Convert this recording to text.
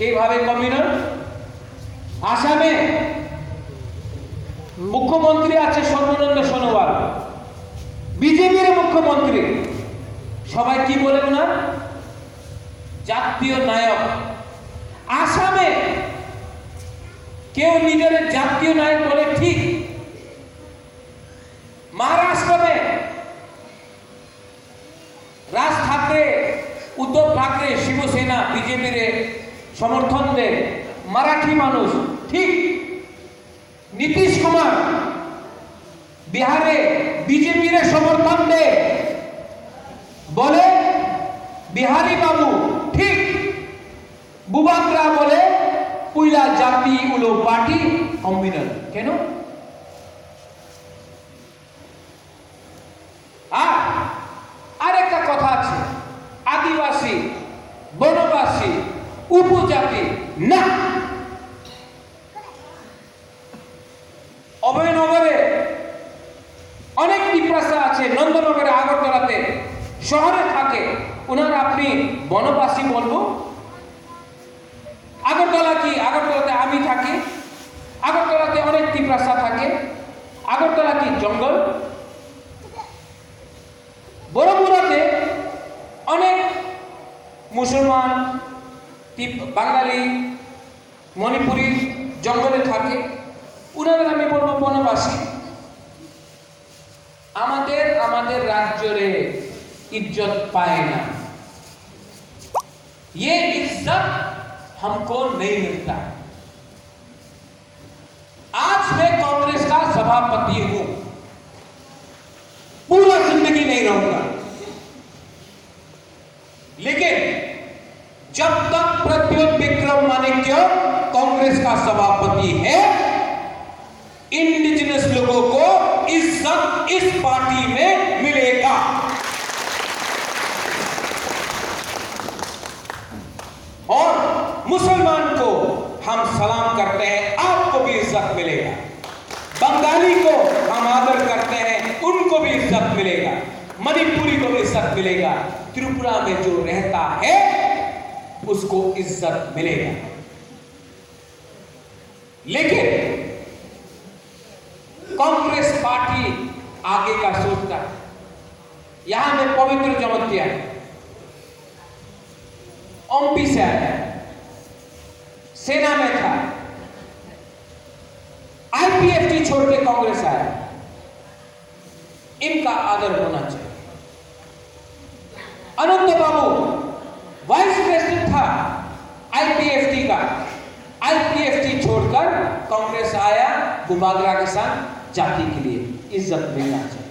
কিভাবে কমিউনাল আসামে মুখ্যমন্ত্রী আছে সর্বানন্দ সোনোয়াল, বিজেপির মুখ্যমন্ত্রী, সবাই কি বলে না জাতীয় নায়ক। আসামে কেউ নিজের জাতীয় নায়ক বলে ঠিক, महाराष्ट्र में राज ठाकरे, उद्धव ठाकरे, शिवसेना बीजेपी रे समर्थन दे मराठी मानुष ठीक, नीतीश कुमार बिहारे बीजेपी रे समर्थन दे बोले बिहारी बाबू ठीक, बुबाकरा बोले पुइला जाति उलो पार्टी कम्युनल केनो আরেকটা কথা আছে, আদিবাসী, বনবাসী, উপজাতি না। অভয়নগরে অনেক টিপ্রাসা আছে, নন্দনগরে, আগরতলাতে, শহরে থাকে, ওনারা আপনি বনবাসী বলবো? আগরতলা কি? আগরতলাতে আমি থাকি, আগরতলাতে অনেক টিপ্রাসা থাকে, আগরতলা কি জঙ্গল? বড়বুড়াতে অনেক মুসলমান, বাঙালি, মণিপুরি জঙ্গলে থাকে, উনাদের আমি বলবো বনবাসী। আমাদের রাজ্যে ইজ্জত পায় না, ये इज्जत हमको नहीं मिलता। आज मैं कांग्रेस का सभापति हूं, पूरा जिंदगी नहीं रहूंगा, लेकिन जब तक प्रद्युत विक्रम मानिक्य कांग्रेस का सभापति है, इंडिजिनस लोगों को इज्जत इस पार्टी में मिलेगा। और मुसलमान को हम सलाम करते हैं, आपको भी इज्जत मिलेगा। बंगाली को हम आदर करते हैं, उनको भी इज्जत मिलेगा। मणिपुरी को भी इज्जत मिलेगा। त्रिपुरा में जो रहता है उसको इज्जत मिलेगा। लेकिन कांग्रेस पार्टी आगे का सोचता है। यहां में पवित्र जमतिया एमपी से आया, सेना में था, आईपीएफटी छोड़ के कांग्रेस आया, इनका आदर होना चाहिए। अनंत बाबू वाइस प्रेसिडेंट था आईपीएफटी का, आईपीएफटी छोड़कर कांग्रेस आया, बुबागरा के साथ जाति के लिए इज्जत मिलना चाहिए।